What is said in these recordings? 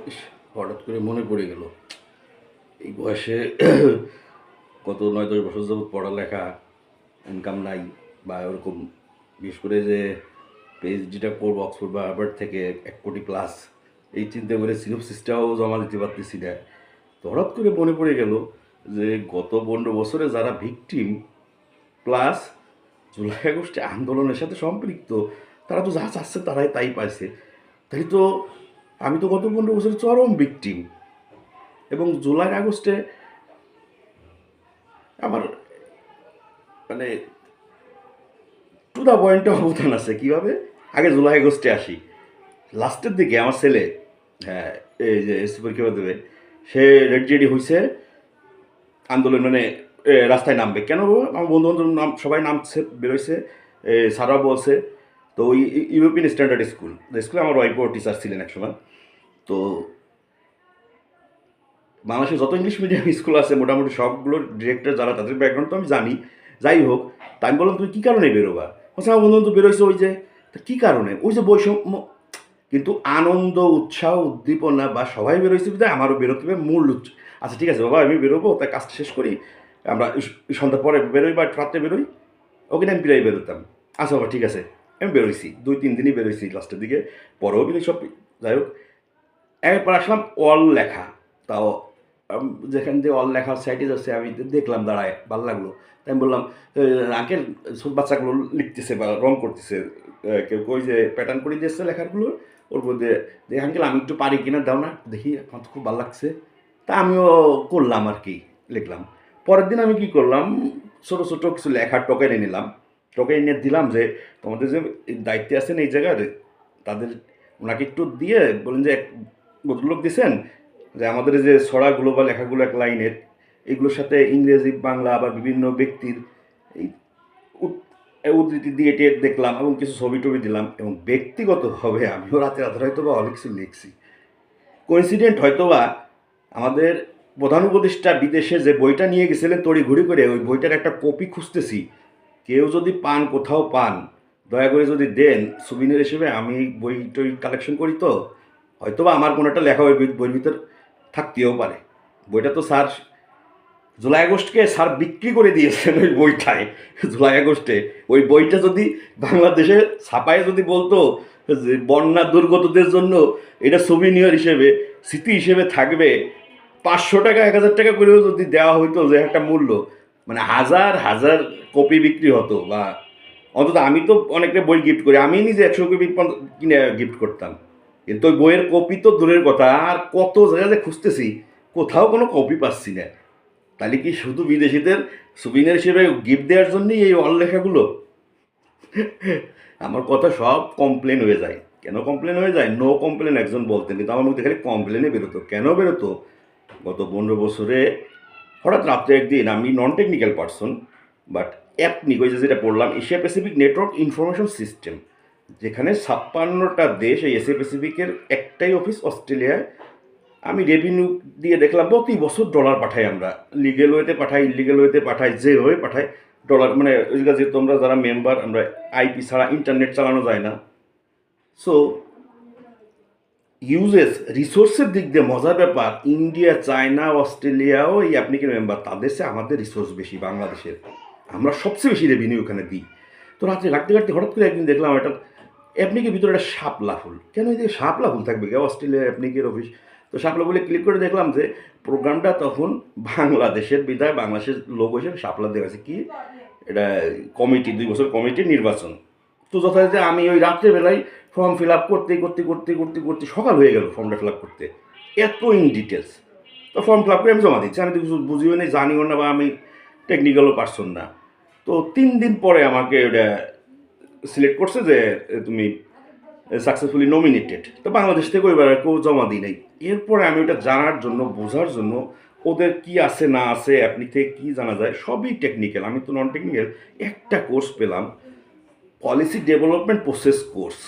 ইস! হঠাৎ করে মনে পড়ে গেল। এই বয়সে গত ৯-১০ বছর যাবৎ পড়ালেখা, ইনকাম নাই বা ওরকম বিশেষ করে যে পিএইচডিটা করবো অক্সফোর্ড বা হার্ভার্ড থেকে ১,০০,০০,০০০ প্লাস এই চিন্তা করে সিনপসিসটাও জমা দিতে পারতেছি না। তো হঠাৎ করে মনে পড়ে গেল যে গত ১৫ বছরে যারা ভিকটিম প্লাস জুলাই আগস্টে আন্দোলনের সাথে সম্পৃক্ত, তারা তো যা চাচ্ছে তারাই তাই পাইছে। তাই তো আমি তো গত ১৫ বছরের চরম ভিকটিম। এবং জুলাই আগস্টে আমার মানে টু দ্য পয়েন্টে অবদান আছে। কীভাবে? আগে জুলাই আগস্টে আসি। লাস্টের দিকে আমার ছেলে, হ্যাঁ, এই যে এসএসসি পরীক্ষা দেবে, সে রেডি হয়েছে আন্দোলন মানে রাস্তায় নামবে। কেন বাবা? আমার বন্ধু বান্ধব নাম সবাই নামছে, বেরোইছে, স্যাররাও বলছে। তো ওই ইউরোপিয়ান স্ট্যান্ডার্ড স্কুল, স্কুলে আমার ওয়াইফও টিচার ছিলেন একসময়। তো বাংলাদেশে যত ইংলিশ মিডিয়াম স্কুল আছে মোটামুটি সবগুলোর ডিরেক্টর যারা, তাদের ব্যাকগ্রাউন্ড তো আমি জানি। যাই হোক, তাই আমি বললাম তুমি কী কারণে বেরোবা? বলছে আমার বন্ধু বান্ধব বেরোইছে ওই যে। তা কী কারণে? ওই যে বৈষম্য। কিন্তু আনন্দ, উৎসাহ, উদ্দীপনা বা সবাই বেরোইছে বিধায় আমারও বেরোতে হবে মূল আচ্ছা ঠিক আছে বাবা, আমি বেরোবো, তাই কাজটা শেষ করি, আমরা সন্ধ্যার পরে বেরোই বা রাত্রে বেরোই। ওকে আমি প্রায় বেরোতাম। আচ্ছা বাবা ঠিক আছে। আমি বেরোইছি ২-৩ দিনই বেরোইছি লাস্টের দিকে, পরেও বেরোই সব। যাই হোক, এরপর আসলাম অল লেখা। তাও যেখান দিয়ে অল লেখার সাইটে যাচ্ছে আমি দেখলাম, দাঁড়ায় ভালো লাগলো। তাই আমি বললাম আঙ্কেল, সব বাচ্চাগুলো লিখতেছে বা রং করতেছে, কেউ ওই যে প্যাটার্ন করে দিয়েছে লেখাগুলো ওর মধ্যে, যে আঙ্কেল আমি একটু পারি কিনা দাও না দেখি, আমার তো খুব ভালো লাগছে। তা আমিও করলাম আর কি, লিখলাম। পরের দিন আমি কি করলাম, ছোটো ছোটো কিছু লেখার টোকেন এনে নিলাম। টোকেন এনে দিলাম যে তোমাদের যে দায়িত্বে আছেন এই জায়গার, তাদের ওনাকে একটু দিয়ে বলেন যে এক ভদ্রলোক দিছেন যে আমাদের যে ছড়াগুলো বা লেখাগুলো এক লাইনের, এগুলোর সাথে ইংরেজি, বাংলা আবার বিভিন্ন ব্যক্তির এই উদ্ধৃতি দিয়ে টের দেখলাম এবং কিছু ছবি টবি দিলাম। এবং ব্যক্তিগতভাবে আমিও রাতে রাতে হয়তো বা অনেক কিছু লিখছি। কোইন্সিডেন্ট হয়তো বা আমাদের প্রধান উপদেষ্টা বিদেশে যে বইটা নিয়ে গেছিলেন তড়িঘড়ি করে, ওই বইটার একটা কপি খুঁজতেছি। কেউ যদি পান, কোথাও পান, দয়া করে যদি দেন সুবিনের হিসেবে। আমি বই টই কালেকশন করি, তো হয়তো বা আমার কোনো একটা লেখা ওই বইয়ের ভিতর থাকতেও পারে। বইটা তো স্যার জুলাই আগস্টকে স্যার বিক্রি করে দিয়েছেন ওই বইটায়। জুলাই আগস্টে ওই বইটা যদি বাংলাদেশে ছাপায় যদি বলতো যে বন্যা দুর্গতদের জন্য এটা সুবিনিয়র হিসেবে, স্মৃতি হিসেবে থাকবে, ৫০০ টাকা ১,০০০ টাকা করেও যদি দেওয়া হইতো যে একটা মূল্য, মানে হাজার হাজার কপি বিক্রি হতো। বা অন্তত আমি তো অনেকটা বই গিফট করি, আমি নিজে ১০০ কপি কিনে গিফট করতাম। কিন্তু ওই বইয়ের কপি তো দূরের কথা, আর কত জায়গায় খুঁজতেছি, কোথাও কোনো কপি পাচ্ছি না। তাহলে কি শুধু বিদেশিদের সুবিনের হিসেবে গিফট দেওয়ার জন্যই এই লেখাগুলো? আমার কথা সব কমপ্লেন হয়ে যায়। কেন কমপ্লেন হয়ে যায়? নো কমপ্লেন একজন বলতেন, কিন্তু আমার মধ্যে খালি কমপ্লেনে বেরোতো। কেন বেরোতো? গত ১৫ বছরে হঠাৎ রাত্রে একদিন, আমি নন টেকনিক্যাল পার্সন, বাট অ্যাপনিক ওই যে যেটা পড়লাম, Asia Pacific network information system, যেখানে ৫৬টা দেশ, এই এশিয়া প্যাসিফিকের একটাই অফিস অস্ট্রেলিয়ায়। আমি রেভিনিউ দিয়ে দেখলাম প্রতি বছর ডলার পাঠাই আমরা, লিগেল ওয়েতে পাঠাই, ইলিগেল ওয়েতে পাঠাই, যে হয়ে পাঠাই ডলার। মানে ওই যে তোমরা যারা মেম্বার, আমরা আইপি ছাড়া ইন্টারনেট চালানো যায় না। সো ইউজেস রিসোর্সের দিক দিয়ে মজার ব্যাপার, ইন্ডিয়া, চায়না, অস্ট্রেলিয়াও এই অ্যাপনিকের মেম্বার, তাদের চেয়ে আমাদের রিসোর্স বেশি বাংলাদেশের। আমরা সবচেয়ে বেশি রেভিনিউ ওখানে দিই। তো রাত্রে ঘাটতে ঘাটতে হঠাৎ করে একদিন দেখলাম এটা অ্যাপনিকের ভিতরে একটা শাপলা ফুল। কেন এই যে শাপলা ফুল থাকবে কে? Australia অ্যাপনিকের office. তো শাপলা ফুলে ক্লিক করে দেখলাম যে প্রোগ্রামটা তখন বাংলাদেশের বিধায় বাংলাদেশের লোক হিসেবে শাপলা দেওয়া আছে কি, এটা কমিটি, ২ বছর কমিটির নির্বাচন। তো যথাযথ আমি ওই রাত্রেবেলায় ফর্ম ফিল আপ করতে করতে করতে করতে করতে সকাল হয়ে গেল ফর্মটা ফিল আপ করতে, এত ইন ডিটেলস। তো ফর্ম ফিল আপ করে আমি জমা দিচ্ছি, আমি তো কিছু বুঝিও না, জানিও না, বা আমি টেকনিক্যালও পারসন না। তো ৩ দিন পরে আমাকে ওটা সিলেক্ট করছে যে তুমি সাকসেসফুলি নমিনেটেড। তো বাংলাদেশ থেকে ওইবার আর কেউ জমা দিই নাই। এরপরে আমি ওটা জানার জন্য, বোঝার জন্য, ওদের কি আছে না আছে, আপনি থেকে কী জানা যায়, সবই টেকনিক্যাল, আমি তো নন টেকনিক্যাল। একটা কোর্স পেলাম, পলিসি ডেভেলপমেন্ট প্রসেস কোর্স।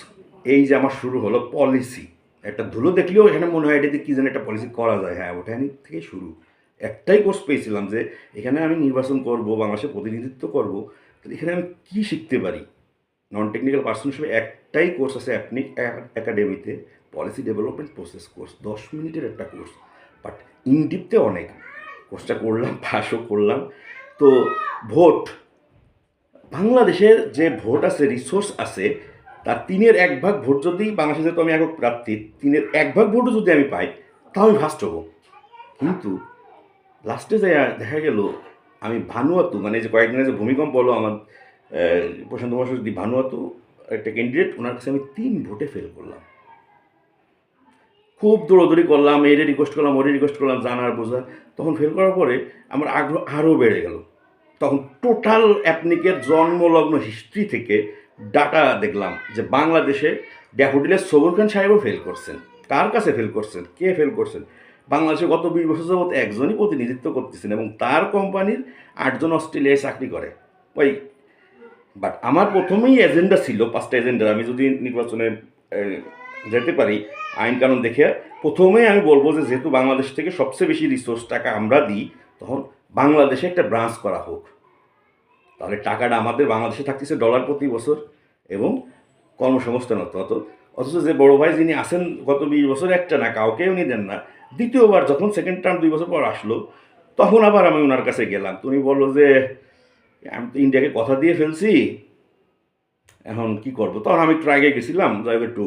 এই যে আমার শুরু হলো পলিসি, একটা ধুলো দেখলেও এখানে মনে হয় এটাতে কী যেন একটা পলিসি করা যায়। হ্যাঁ, ওখানে থেকে শুরু। একটাই কোর্স পেয়েছিলাম যে এখানে আমি নির্বাচন করব, বাংলাদেশে প্রতিনিধিত্ব করব, তো এখানে আমি কী শিখতে পারি। নন টেকনিক্যাল পার্সন হিসেবে একটাই কোর্স আছে অ্যাপনিক একাডেমিতে, পলিসি ডেভেলপমেন্ট প্রসেস কোর্স, 10 মিনিটের একটা কোর্স, বাট ইনডিপতে অনেক। কোর্সটা করলাম, পাসও করলাম। তো ভোট, বাংলাদেশের যে ভোট আছে, রিসোর্স আছে, তার 1/3 ভোট যদি বাংলাদেশে, যেহেতু আমি একক প্রার্থী, 1/3 ভোটও যদি আমি পাই, তাও আমি ফার্স্ট হবো। কিন্তু লাস্টে যে দেখা গেল আমি ভানুয়াতু, মানে এই যে কয়েকদিনের যে ভূমিকম্প হলো আমার প্রশান্ত মহাশক্তি ভানুয়াতু একটা ক্যান্ডিডেট, ওনার কাছে আমি 3 ভোটে ফেল করলাম। খুব দৌড়দৌড়ি করলাম, এরে রিকোয়েস্ট করলাম, ওরে রিকোয়েস্ট করলাম, জানার বোঝা। তখন ফেল করার পরে আমার আগ্রহ আরও বেড়ে গেল। তখন টোটাল অ্যাপনিকের জন্মলগ্ন হিস্ট্রি থেকে ডাটা দেখলাম যে বাংলাদেশে ড্যাফোডিলের সবুর খান সাহেবও ফেল করছেন। কার কাছে ফেল করছেন, কে ফেল করছেন? বাংলাদেশে গত 20 বছর যাবৎ একজনই প্রতিনিধিত্ব করতেছেন এবং তার কোম্পানির 8জন অস্ট্রেলিয়ায় চাকরি করে। ওই বাট আমার প্রথমেই এজেন্ডা ছিল, 5টা এজেন্ডা। আমি যদি নির্বাচনে যেতে পারি আইন কানুন দেখে, প্রথমেই আমি বলবো যে যেহেতু বাংলাদেশ থেকে সবচেয়ে বেশি রিসোর্স টাকা আমরা দিই, তখন বাংলাদেশে একটা ব্রাঞ্চ করা হোক। তাহলে টাকাটা আমাদের বাংলাদেশে থাকতেছে ডলার প্রতি বছর এবং কর্মসংস্থান অত। অথচ যে বড় ভাই যিনি আছেন গত 20 বছর একটা না, কাউকে উনি দেন না। দ্বিতীয়বার যখন সেকেন্ড টার্ম 2 বছর পর আসলো, তখন আবার আমি ওনার কাছে গেলাম। তো উনি বললো যে আমি তো ইন্ডিয়াকে কথা দিয়ে ফেলছি, এখন কি করবো। তখন আমি একটু আগে গেছিলাম, যাই একটু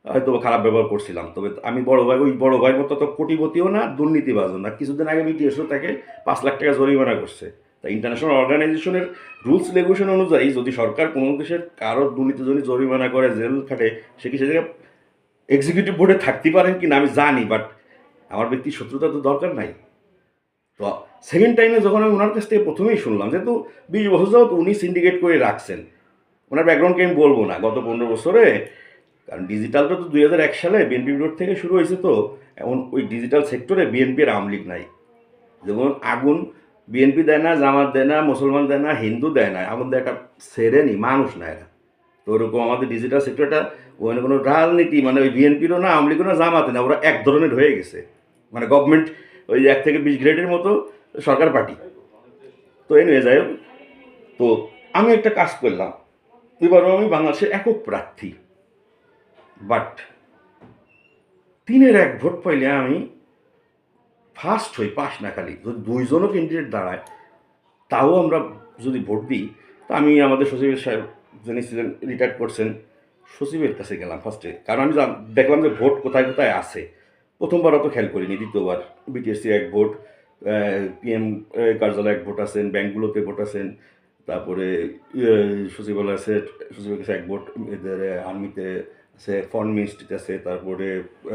হয়তো খারাপ ব্যবহার করছিলাম। তবে আমি বড় ভাই, ওই বড় ভাইয়ের মতো তো কোটিপতিও না, দুর্নীতিবাজও না। কিছুদিন আগে বিটিএসও তাকে 5 লাখ টাকা জরিমানা করছে। তা ইন্টারন্যাশনাল অর্গানাইজেশনের রুলস রেগুলেশন অনুযায়ী যদি সরকার কোনো দেশের কারো দুর্নীতিজনিত জরিমানা করে, জেল খাটে, সে কি সে জায়গায় এক্সিকিউটিভ বোর্ডে থাকতে পারেন কি না আমি জানি, বাট আমার ব্যক্তির শত্রুতা তো দরকার নাই। তো সেকেন্ড টাইমে যখন আমি ওনার কাছ থেকে প্রথমেই শুনলাম, যেহেতু 20 বছর যাবত উনি সিন্ডিকেট করে রাখছেন, ওনার ব্যাকগ্রাউন্ডকে আমি বলবো না, গত 15 বছরে, কারণ ডিজিটালটা তো 2001 সালে বিএনপি বিরোধ থেকে শুরু হয়েছে। তো এখন ওই ডিজিটাল সেক্টরে বিএনপির আওয়ামী লীগ নাই। যেমন আগুন বিএনপি দেয় না, জামাত দেয় না, মুসলমান দেয় না, হিন্দু দেয় না, আগুন দেয় একটা শ্রেণী মানুষ না এরা। তো ওরকম আমাদের ডিজিটাল সেক্টরটা ওখানে কোনো রাজনীতি, মানে ওই বিএনপিরও না, আওয়ামী লীগও না, জামাতে না, ওরা এক ধরনের হয়ে গেছে, মানে গভর্নমেন্ট ওই 1 থেকে 20 গ্রেডের মতো সরকার পার্টি। তো এনিওয়ে যাই হোক, তো আমি একটা কাজ করলাম, এবারও আমি বাংলাদেশের একক প্রার্থী, বাট 3-1 ভোট পাইলে আমি ফার্স্ট হই, পাস না। খালি যদি 2জনও ক্যান্ডিডেট দাঁড়ায়, তাও আমরা যদি ভোট দিই, তা আমি আমাদের সচিবের সাহেব যিনি ছিলেন, রিটায়ার্ড করছেন, সচিবের কাছে গেলাম ফার্স্টে। কারণ আমি দেখলাম যে ভোট কোথায় কোথায় আছে। প্রথমবার অত খেয়াল করিনি, দ্বিতীয়বার বিটিএসসি 1 ভোট, পিএম কার্যালয়ে 1 ভোট আছেন, ব্যাঙ্কগুলোতে ভোট আছেন, তারপরে সচিবালয় আছে, সচিবের কাছে 1 ভোট, এদের আর্মিতে আছে, ফরেন মিনিস্ট্রিতে আছে, তারপরে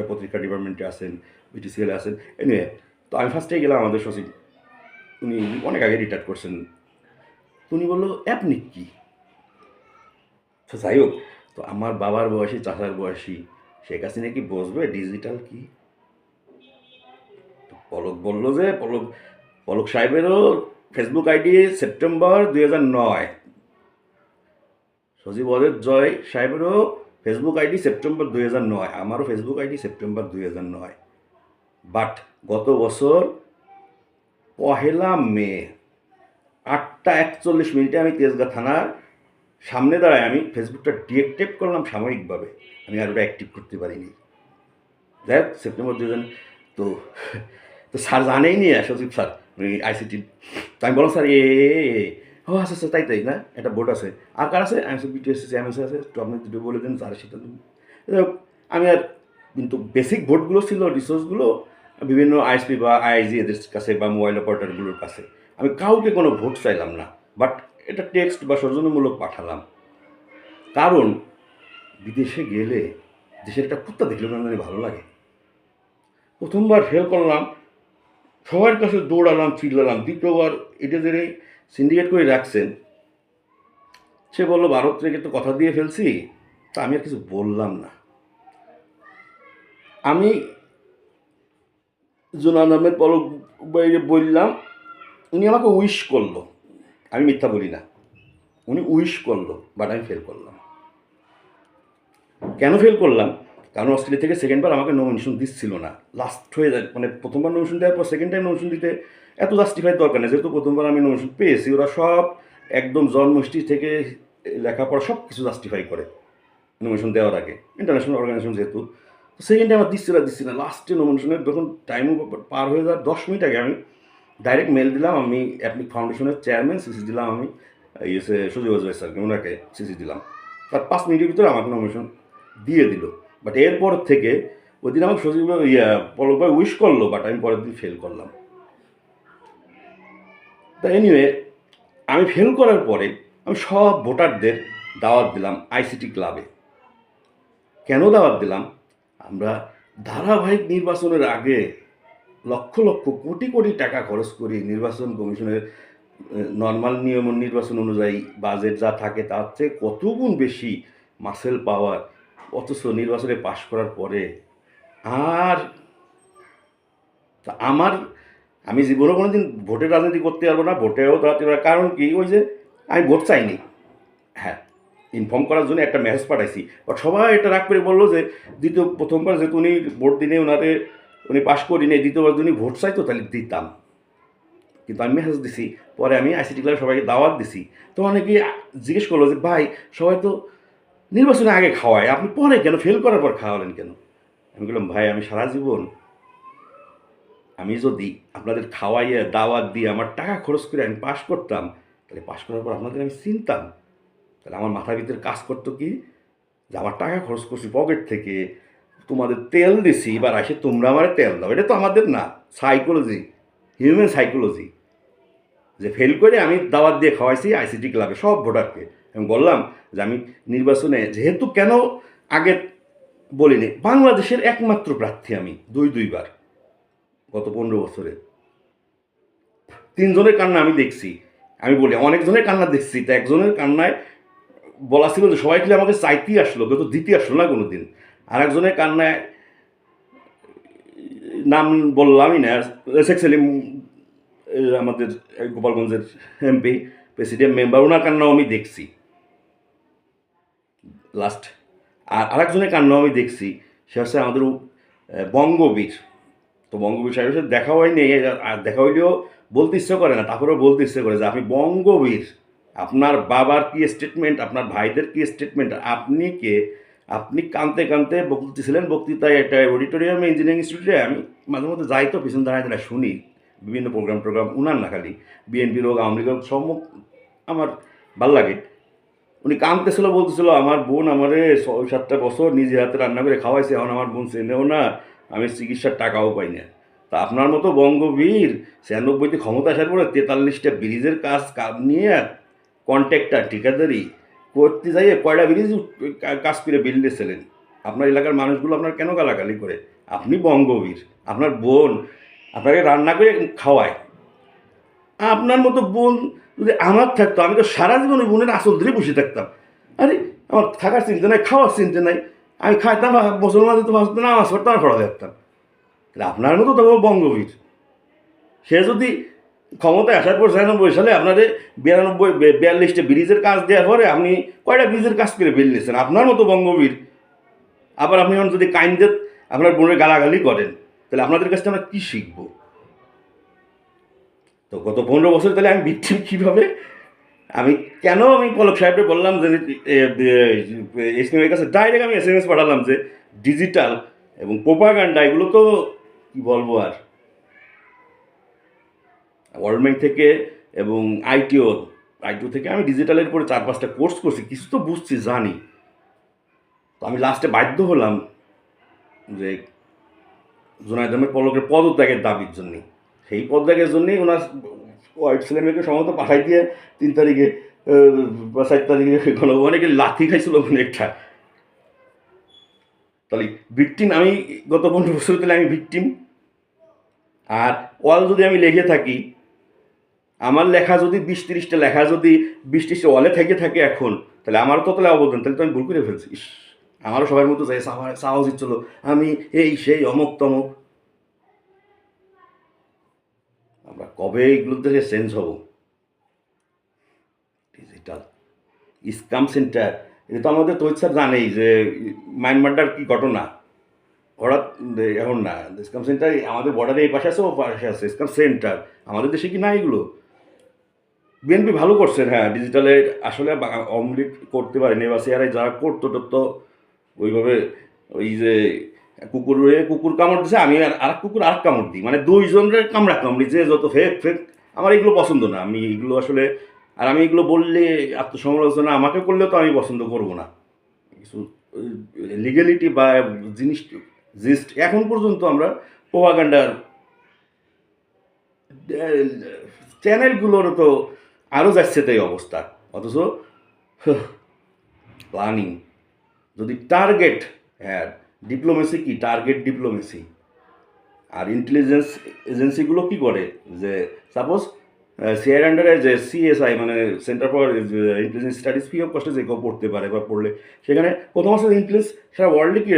পত্রিকা ডিপার্টমেন্টে আছেন, বিটিসিএল আছেন। এনিওয়ে, তো আমি ফার্স্টেই গেলাম আমাদের সচিব, উনি অনেক আগে রিটায়ার করছেন। উনি বললো অ্যাপনিক কি। তো যাই হোক, তো আমার বাবার বয়সী, চাচার বয়সী শেখ হাসিনা কি বসবে ডিজিটাল কি? পলক বলল যে পলক সাহেবেরও ফেসবুক আইডি সেপ্টেম্বর 2009, সজীব অজয় জয় সাহেবেরও ফেসবুক আইডি সেপ্টেম্বর 2009, আমারও ফেসবুক আইডি সেপ্টেম্বর 2009। বাট গত বছর 1 মে 8টা 41 মিনিটে আমি তেজগাঁ থানার সামনে দাঁড়ায় আমি ফেসবুকটা ডিএক্টিভ করলাম সাময়িকভাবে, আমি আর ওটা অ্যাক্টিভ করতে পারিনি। যাই হোক, সেপ্টেম্বর 2000। তো তো স্যার জানেই নি, সচিব স্যার আইসিটি। তো আমি বললাম স্যার ও আচ্ছা আচ্ছা, তাই না, একটা বোর্ড আছে, আর কার আছে, আমি বিটিএসসি এমএসি আছে, তো আপনি দুটো বলে দিন, স্যার সেটা। যাই হোক, আমি আর, কিন্তু বেসিক বোর্ডগুলো ছিল, রিসোর্সগুলো বিভিন্ন আইএসপি বা আইআইজি এদের কাছে বা মোবাইল অপারেটরগুলোর কাছে। আমি কাউকে কোনো ভোট চাইলাম না, বাট এটা টেক্সট বা সৌজন্যমূলক পাঠালাম। কারণ বিদেশে গেলে দেশের একটা কুত্তা দেখলে মানে ভালো লাগে। প্রথমবার ফেল করলাম, সবার কাছে দৌড়ালাম, চিল্লালাম। দ্বিতীয়বার এটা যে সিন্ডিকেট করে রাখছেন, সে বললো ভারত থেকে তো কথা দিয়ে ফেলছি, তা আমি আর কিছু বললাম না। আমি জোনাল আহমেদ পলক বাইরে বললাম, উনি আমাকে উইশ করলো, আমি মিথ্যা বলি না, উনি উইশ করলো, বাট আমি ফেল করলাম। কেন ফেল করলাম? কারণ অস্ট্রেলিয়া থেকে সেকেন্ডবার আমাকে নমিনেশন দিচ্ছিল না, লাস্ট হয়ে যায়, মানে প্রথমবার নমিনেশন দেওয়ার পর সেকেন্ড টাইম নমিনেশন দিতে এত জাস্টিফাই দরকার নেই, যেহেতু প্রথমবার আমি নমিনেশন পেয়েছি। ওরা সব একদম জন্মষ্ঠী থেকে লেখাপড়া সব কিছু জাস্টিফাই করে নমিনেশন দেওয়ার আগে, ইন্টারন্যাশনাল অর্গানাইজেশন যেহেতু। তো সেকেন্ড টাইম আর দিচ্ছি না, লাস্টে নমিনেশনের যখন টাইমও পার হয়ে যাওয়ার 10 মিনিট আগে আমি ডাইরেক্ট মেল দিলাম, আমি অ্যাপনিক ফাউন্ডেশনের চেয়ারম্যান, সিসি দিলাম আমি সজীব আজরাই স্যারকে, ওনাকে সিসি দিলাম। তার 5 মিনিটের ভিতরে আমাকে নমিনেশন দিয়ে দিল। বাট এরপর থেকে ওই দিন আমাকে সজীব পলক ভাই উইশ করলো, বাট আমি পরের দিন ফেল করলাম। তা এনিওয়ে, আমি ফেল করার পরে আমি সব ভোটারদের দাওয়াত দিলাম আইসিটি ক্লাবে। কেন দাওয়াত দিলাম? আমরা ধারাবাহিক নির্বাচনের আগে লক্ষ লক্ষ কোটি কোটি টাকা খরচ করি নির্বাচন কমিশনের নর্মাল নিয়ম নির্বাচন অনুযায়ী বাজেট যা থাকে তার চেয়ে কত গুণ বেশি মাসেল পাওয়ার, অথচ নির্বাচনে পাশ করার পরে আর আমার আমি জীবনে কোনো দিন ভোটের রাজনীতি করতে পারবো না, ভোটেও দাঁড়াতে পারবো। কারণ কি, ওই যে আমি ভোট চাইনি, হ্যাঁ ইনফর্ম করার জন্য একটা মেসেজ পাঠাইছি, বাট সবাই এটা রাগ করে বললো যে প্রথমবার যেহেতু উনি ভোট দিনে উনি পাশ করিনি, দ্বিতীয়বার উনি ভোট চাইতো তাহলে দিতাম। কিন্তু আমি মেসেজ দিছি, পরে আমি আইসিটি ক্লাবে সবাইকে দাওয়াত দিছি। তো অনেকে জিজ্ঞেস করলো যে ভাই সবাই তো নির্বাচনে আগে খাওয়ায়, আপনি পরে কেন ফেল করার পর খাওয়ালেন কেন? আমি বললাম ভাই আমি সারা জীবন আমি যদি আপনাদের খাওয়াইয়ে দাওয়াত দিয়ে আমার টাকা খরচ করে আমি পাশ করতাম, তাহলে পাশ করার পর আপনাদের আমি চিনতাম, তাহলে আমার মাথার ভিতরে কাজ করতো কি যে আমার টাকা খরচ করছি পকেট থেকে, তোমাদের তেল দিছি, এবার আসে তোমরা আমার তেল দাও। এটা তো আমাদের না সাইকোলজি, হিউম্যান সাইকোলজি, যে ফেল করে আমি দাওয়াত দিয়ে খাওয়াইছি আইসিটি ক্লাবে সব ভোটারকে। আমি বললাম যে আমি নির্বাচনে যেহেতু কেন আগে বলিনি, বাংলাদেশের একমাত্র প্রার্থী আমি দুইবার গত 15 বছরে। 3জনের কান্না আমি দেখছি, আমি বলি অনেকজনের কান্না দেখছি, তা একজনের কান্নায় বলা ছিল যে সবাই খেলে আমাকে চাইতেই আসলো, কিন্তু দিতে আসলো না কোনো দিন। আর একজনের কান্নায় নাম বললামই না, শেখ সেলিম আমাদের গোপালগঞ্জের এমপি প্রেসিডেন্ট মেম্বার, ওনার কান্নাও আমি দেখছি লাস্ট। আর আরেকজনের কান্নাও আমি দেখছি, সে হচ্ছে আমাদের বঙ্গবীর। তো বঙ্গবীর সাহেবের সাথে দেখা হয়নি, আর দেখা হইলেও বলতে ইচ্ছে করে না, তারপরেও বলতে ইচ্ছে করে যে আপনি বঙ্গবীর, আপনার বাবার কি স্টেটমেন্ট, আপনার ভাইদের কি স্টেটমেন্ট, আপনি কে? আপনি কানতে কানতে বলতেছিলেন বক্তৃতায় একটা অডিটোরিয়ামে ইঞ্জিনিয়ারিং ইনস্টিটিউটে। আমি মাঝে মধ্যে যাই তো পিছন দাঁড়ায় দাঁড়ায় শুনি বিভিন্ন প্রোগ্রাম উনার না খালি বিএনপির হোক আওয়ামী লীগের সব আমার ভাল লাগে। উনি কাঁদতেছিল, বলতেছিল আমার বোন আমারে 6-7টা বছর নিজে হাতে রান্না করে খাওয়াইছে, এখন আমার বোন চেনেও না, আমি চিকিৎসার টাকাও পাই না। তা আপনার মতো বঙ্গবীর 96তে ক্ষমতা আসার পরে 43টা ব্রিজের কাজ নিয়ে কন্ট্রাক্টর ঠিকাদারি করতে যাইয়ে কয়টা ব্রিজ কাজ করে বিল্ডেছিলেন। আপনার এলাকার মানুষগুলো আপনার কেন গালাগালি করে? আপনি বঙ্গবীর, আপনার বোন আপনাকে রান্না করে খাওয়ায়। আপনার মতো বোন যদি আমার থাকতো, আমি তো সারা জীবন ওই বোনের আসল ধরে বসে থাকতাম। আরে আমার থাকার চিন্তা নাই, খাওয়ার চিন্তা নাই, আমি খাইতাম, মুসলমান তো নামাজ পড়তাম, পড়া দেখতাম। তাহলে আপনার মতো তো বঙ্গবীর, সে যদি ক্ষমতায় আসার পর 96 সালে আপনাদের 42টা ব্রিজের কাজ দেওয়ার পরে আপনি কয়টা ব্রিজের কাজ করে বিল নিয়েছেন? আপনার মতো বঙ্গবীর। আবার আপনি এখন যদি কাইন্ডে আপনার বোনের গালাগালি করেন, তাহলে আপনাদের কাছ থেকে আমরা কী শিখবো? তো গত 15 বছর তাহলে আমি ভিকটিম কীভাবে? আমি কেন আমি পলক সাহেবকে বললাম যে এসএমের কাছে ডাইরেক্ট আমি SMS পাঠালাম যে ডিজিটাল এবং প্রোপাগান্ডা এগুলো তো কী বলবো আর, ওয়ার্ল্ড ব্যাংক থেকে এবং আইটিও থেকে আমি ডিজিটালের উপরে 4-5টা কোর্স করছি, কিছু তো বুঝছি জানি। তো আমি লাস্টে বাধ্য হলাম যে জুনায়েদ আহমেদ পলকের পদত্যাগের দাবির জন্যে, সেই পদত্যাগের জন্যেই ওনার ওয়াইফ ছেলেমেয়েকে সম্ভবত পাঠাই দিয়ে 3 তারিখে বা 4 তারিখে অনেকে লাথি খাইছিল একটা। তাহলে ভিকটিম আমি গত 15 বছর তাহলে আমি ভিকটিম। আর ওয়াল যদি আমি লেগে থাকি, আমার লেখা যদি 20-30টা লেখা যদি 20-30টা ওয়ালে থেকে থাকে এখন, তাহলে আমারও তো তাহলে অবদান, তাহলে তো আমি ভুল করে ফেলছি। আমারও সবার মতো যাই চাওয়া উচিত ছিল আমি এই সেই অমুক তমুক। আমরা কবে এগুলো থেকে চেঞ্জ হব? ডিজিটাল স্ক্যাম সেন্টার, এটা তো আমাদের তো স্যার জানেই যে মায়ানমারটার কী ঘটনা। হঠাৎ এখন না, স্ক্যাম সেন্টার আমাদের বর্ডারে এই পাশে আছে, ও পাশে আছে স্ক্যাম সেন্টার, আমাদের দেশে কি না এগুলো? বিএনপি ভালো করছেন, হ্যাঁ, ডিজিটালে আসলে আওয়ামী লীগ করতে পারেনি বা চেয়ারে যারা করতো টরতো ওইভাবে ওই যে কুকুর কামড় দিছে, আমি আর কুকুর আর কামড় দিই, মানে দুইজনের কামড়া কামড়ি, যে যত ফেক ফেক। আমার এগুলো পছন্দ না, আমি এগুলো আসলে, আর আমি এগুলো বললে আত্মসমালোচনা আমাকে করলেও তো আমি পছন্দ করব না। কিছু লিগ্যালিটি বা জিনিস জিস্ট এখন পর্যন্ত আমরা প্রোপাগান্ডার চ্যানেলগুলোরও তো আরও যাচ্ছে তাই অবস্থা, অথচ প্ল্যানিং যদি টার্গেট, হ্যাঁ, ডিপ্লোমেসি কি টার্গেট ডিপ্লোমেসি। আর ইন্টেলিজেন্স এজেন্সিগুলো কি করে, যে সাপোজ সিআইয়ের আন্ডারে যে সিএসআই মানে centre for intelligence studies free of কস্টে যে কেউ পড়তে পারে বা পড়লে সেখানে প্রথম আছে ইন্টেলিজেন্স সারা ওয়ার্ল্ডে কি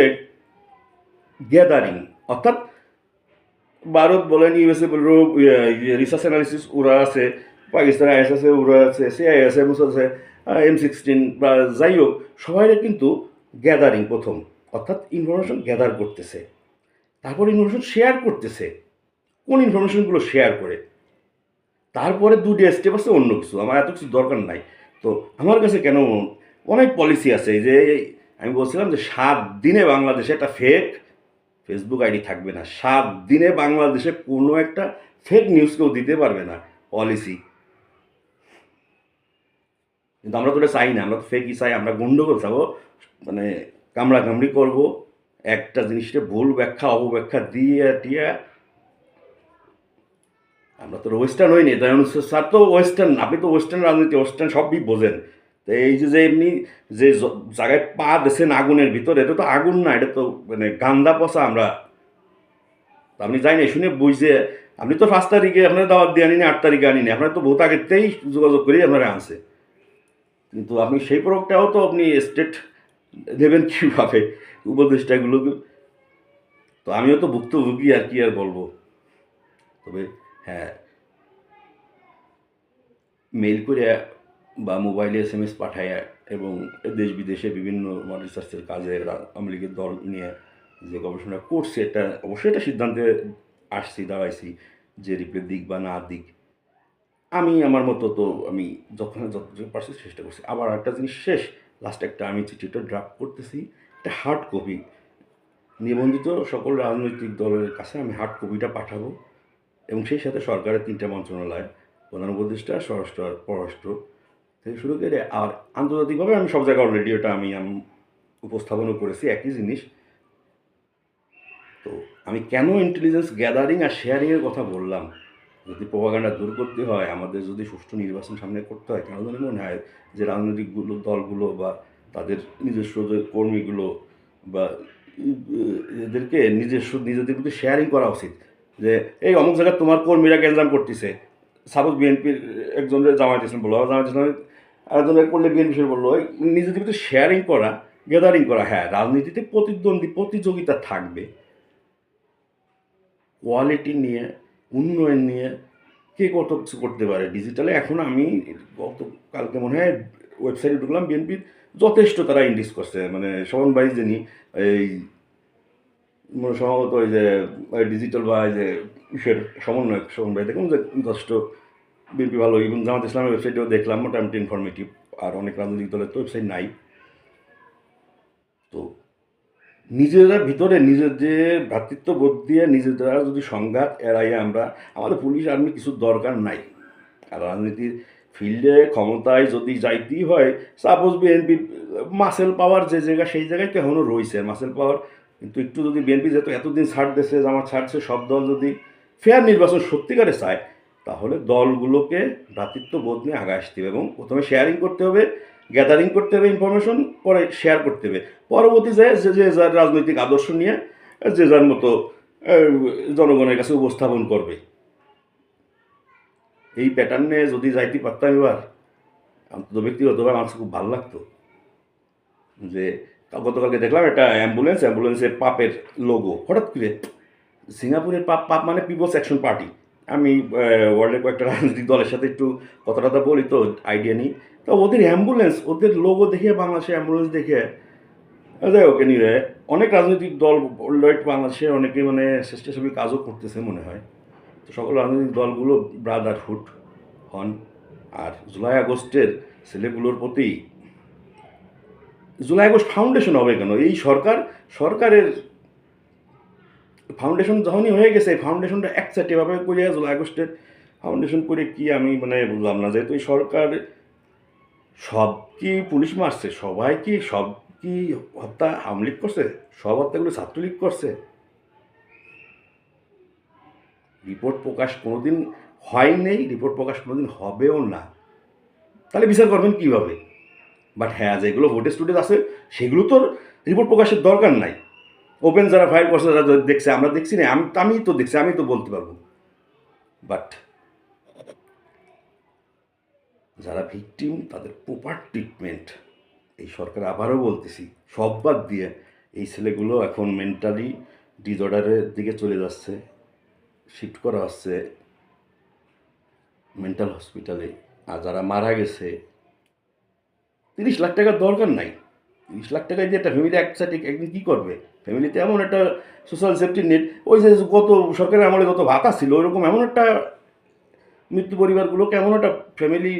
গ্যাদারিং, অর্থাৎ ভারত বলেন, ইউএসএ বলেন, রিসার্চ অ্যানালিসিস ওরা আছে, পাকিস্তান আইএস আছে, ওরা আছে, সিআই আছে, মুসা আছে, M16 বা যাই হোক, সবাই কিন্তু গ্যাদারিং প্রথম, অর্থাৎ ইনফরমেশন গ্যাদার করতেছে, তারপর ইনফরমেশন শেয়ার করতেছে। কোন ইনফরমেশনগুলো শেয়ার করে, তারপরে দুটি স্টেপ আছে অন্য কিছু, আমার এত কিছু দরকার নাই। তো আমার কাছে কেন অনেক পলিসি আছে, যে আমি বলছিলাম যে 7 দিনে বাংলাদেশে একটা ফেক ফেসবুক আইডি থাকবে না, 7 দিনে বাংলাদেশে কোনো একটা ফেক নিউজ কেউ দিতে পারবে না, পলিসি। কিন্তু আমরা তো এটা চাই না, আমরা তো ফেকই চাই, আমরা গন্ডগোল চাবো, মানে কামড়াকামড়ি করবো, একটা জিনিসটা ভুল ব্যাখ্যা অপব্যাখ্যা দিয়ে টিয়া। আমরা তো ওয়েস্টার্ন হইনি, তাই স্যার তো ওয়েস্টার্ন, আপনি তো ওয়েস্টার্ন রাজনীতি ওয়েস্টার্ন সবই বোঝেন। তো এই যে এমনি যে জায়গায় পা দিয়েছেন আগুনের ভিতরে, এটা তো আগুন না, এটা তো মানে গান্দা পচা। আমরা আপনি যাই না শুনে বুঝছে, আপনি তো 5 তারিখে আপনার দাওয়াত দিয়ে আনিনি, 8 তারিখে আনিনি, আপনার তো বহুত আগেতেই যোগাযোগ করেই আপনারা আনছে। কিন্তু আপনি সেই প্রোডাক্টটাও তো আপনি স্টেট দেবেন কীভাবে, উপদেষ্টাগুলো। তো আমিও তো ভুক্তভোগী, আর কি আর বলবো। তবে হ্যাঁ, মেইল করে বা মোবাইলে SMS পাঠাইয়া এবং দেশ বিদেশে বিভিন্ন রিসার্চের কাজে আওয়ামী লীগের দল নিয়ে যে গবেষণা করছে, এটা অবশ্যই এটা সিদ্ধান্তে দাঁড়াইছি যে রিপ্লে দিক বা না দিক। আমি আমার মতো তো আমি যতটুকু পারছি চেষ্টা করছি। আবার একটা জিনিস শেষ, লাস্ট একটা আমি চিঠিটা ড্রাফট করতেছি, একটা হার্ড কপি নিবন্ধিত সকল রাজনৈতিক দলের কাছে আমি হার্ড কপিটা পাঠাবো, এবং সেই সাথে সরকারের 3টে মন্ত্রণালয়, প্রধান উপদেষ্টা, স্বরাষ্ট্র আর পররাষ্ট্র থেকে শুরু করে, আর আন্তর্জাতিকভাবে আমি সব জায়গায় অলরেডি ওটা আমি উপস্থাপনও করেছি একই জিনিস। তো আমি কেন ইন্টেলিজেন্স গ্যাদারিং আর শেয়ারিংয়ের কথা বললাম, যদি প্রোপাগান্ডা দূর করতে হয়, আমাদের যদি সুষ্ঠু নির্বাচন সামনে করতে হয়, কেন জানি মনে হয় যে রাজনৈতিক দলগুলো বা তাদের নিজস্ব যে কর্মীগুলো বা এদেরকে নিজেদের প্রতি শেয়ারিং করা উচিত, যে এই অমুক জায়গায় তোমার কর্মীরা গ্যাঞ্জাম করতেছে, সাপোজ বিএনপির একজনের জামায়াত ইসলাম বললো, জামায়াত ইসলাম আরেকজনের করলে বিএনপি বললো, নিজেদের প্রতি শেয়ারিং করা, গ্যাদারিং করা। হ্যাঁ, রাজনীতিতে প্রতিযোগিতা থাকবে, কোয়ালিটি নিয়ে, উন্নয়ন নিয়ে, কে কত কিছু করতে পারে ডিজিটালে। এখন আমি গতকালকে মনে হয় ওয়েবসাইটে ঢুকলাম, বিএনপির যথেষ্ট তারা ইন্ডিস করছে, মানে শোভন ভাই যিনি এই সম্ভবত ওই যে ডিজিটাল বা এই যে ইসের সমন্বয়ক শোভন ভাই, দেখুন যে যথেষ্ট বিএনপি ভালো, এবং জামাত ইসলামের ওয়েবসাইটেও দেখলাম মোটামুটি ইনফরমেটিভ। আর অনেক রাজনৈতিক দলের তো ওয়েবসাইট নাই। তো নিজেরা ভিতরে নিজেদের ভ্রাতৃত্ববোধ দিয়ে নিজেরা যদি সংঘাত এড়াইয়া আমরা, আমাদের পুলিশ আর্মি কিছু দরকার নাই। আর রাজনীতির ফিল্ডে ক্ষমতায় যদি যাইতেই হয়, সাপোজ বিএনপি মাসেল পাওয়ার যে জায়গা, সেই জায়গায় তো এখনও রয়েছে মাসেল পাওয়ার। কিন্তু একটু যদি বিএনপি যেহেতু এতদিন ছাড় দিয়েছে, আমার ছাড়ছে, সব দল যদি ফেয়ার নির্বাচন সত্যিকারে চায়, তাহলে দলগুলোকে ভ্রাতৃত্ববোধ নিয়ে আগে আসতে হবে, এবং প্রথমে শেয়ারিং করতে হবে, গ্যাদারিং করতে হবে ইনফরমেশন, পরে শেয়ার করতে হবে। পরবর্তী যে যে যার রাজনৈতিক আদর্শ নিয়ে যে যার মতো জনগণের কাছে উপস্থাপন করবে। এই প্যাটার্নে যদি যাইতে পারতাম এবার, অন্তত ব্যক্তিগতভাবে আমার খুব ভালো লাগতো। যে গতকালকে দেখলাম একটা অ্যাম্বুলেন্সের পাপের লোগো, হঠাৎ করে সিঙ্গাপুরের পাপ, পাপ মানে পিপলস অ্যাকশন পার্টি। আমি ওয়ার্ল্ডের কয়েকটা রাজনৈতিক দলের সাথে একটু কথা টথা বলি, তো আইডিয়া নিই। তো ওদের অ্যাম্বুলেন্স, ওদের লোগো দেখে, বাংলাদেশের অ্যাম্বুলেন্স দেখে, যাই হোক, নিয়ে অনেক রাজনৈতিক দল ওয়ার্ল্ড বাংলাদেশে অনেকে মানে স্বেচ্ছাসেবী কাজও করতেছে মনে হয়। তো সকল রাজনৈতিক দলগুলো ব্রাদারহুড হন, আর জুলাই আগস্টের ছেলেগুলোর প্রতি জুলাই আগস্ট ফাউন্ডেশন হবে কেন? এই সরকারের ফাউন্ডেশন যখনই হয়ে গেছে, এই ফাউন্ডেশনটা একসাথে এভাবে করে জুলাই আগস্টের ফাউন্ডেশন করে কি আমি মানে বুঝলাম না। যেহেতু এই সরকার সব কি পুলিশ মারছে, সব কি হত্যা আওয়ামী লীগ করছে, সব হত্যাগুলো ছাত্রলীগ করছে? রিপোর্ট প্রকাশ কোনোদিন হয় নেই, রিপোর্ট প্রকাশ কোনোদিন হবেও না। তাহলে বিচার করবেন কীভাবে? বাট হ্যাঁ, যেগুলো ভোটের স্টুডেন্ট আছে সেগুলো তো রিপোর্ট প্রকাশের দরকার নাই। ওপেন যারা ফাইল করছে, যারা দেখছে, আমরা দেখছি না, আমি তো দেখছি, আমি তো বলতে পারবো। বাট যারা ভিকটিম তাদের প্রপার ট্রিটমেন্ট এই সরকার, আবারও বলতেছি, সব বাদ দিয়ে এই ছেলেগুলো এখন মেন্টালি ডিসঅর্ডারের দিকে চলে যাচ্ছে, শিফট করা হচ্ছে মেন্টাল হসপিটালে। আর যারা মারা গেছে, 30 লাখ টাকার দরকার নাই। 30 লাখ টাকা দিয়ে একটা ফ্যামিলি একসাথে একদিন কী করবে? ফ্যামিলিতে এমন একটা সোশ্যাল সেফটি নেট, ওই যে গত সরকারের আমলে যত ভাতা ছিল ওইরকম এমন একটা মৃত্যু পরিবারগুলোকে এমন একটা ফ্যামিলি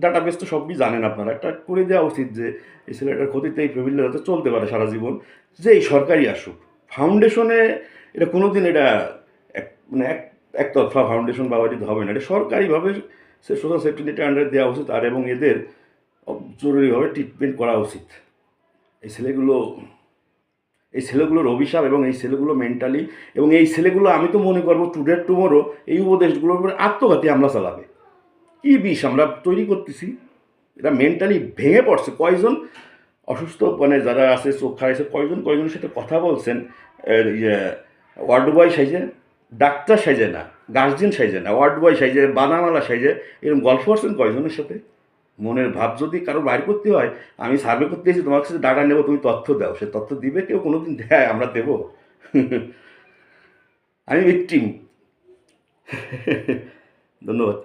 ডাটাবেস তো সবই জানেন আপনারা, একটা করে দেওয়া উচিত যে এই ছেলেটার ক্ষতিতে এই ফ্যামিলিটা যাতে চলতে পারে সারা জীবন। যে এই সরকারই আসুক, ফাউন্ডেশনে এটা কোনো দিন এটা মানে একতরফা ফাউন্ডেশন বা দিতে হবে না, এটা সরকারিভাবে সে সোশ্যাল সেফটি নেটের আন্ডারে দেওয়া উচিত। আর এবং এদের জরুরিভাবে ট্রিটমেন্ট করা উচিত। এই ছেলেগুলোর অভিশাপ এবং এই ছেলেগুলো মেন্টালি, এবং এই ছেলেগুলো আমি তো মনে করবো টুডে টুমোরো এই উপদেশগুলোর উপরে আত্মঘাতী হামলা চালাবে। কী বিষ আমরা তৈরি করতেছি? এরা মেন্টালি ভেঙে পড়ছে। কয়জন অসুস্থ মানে যারা আছে, চোখ হারাইছে, কয়জনের সাথে কথা বলছেন ওয়ার্ড বয় সাইজে, ডাক্তার সাইজে না, গার্জিয়ান সাইজে না, ওয়ার্ড বয় সাইজে, বানামালা সাইজে, এরকম গল্প করছেন কয়জনের সাথে? মনের ভাব যদি কারো বাইর করতে হয়, আমি সার্ভে করতে এসেছি, তোমার কাছে ডাটা নেবো, তুমি তথ্য দাও। সে তথ্য দিবে কেউ? কোনোদিন দেয়? আমরা দেবো? আমি ভিকটিম। ধন্যবাদ।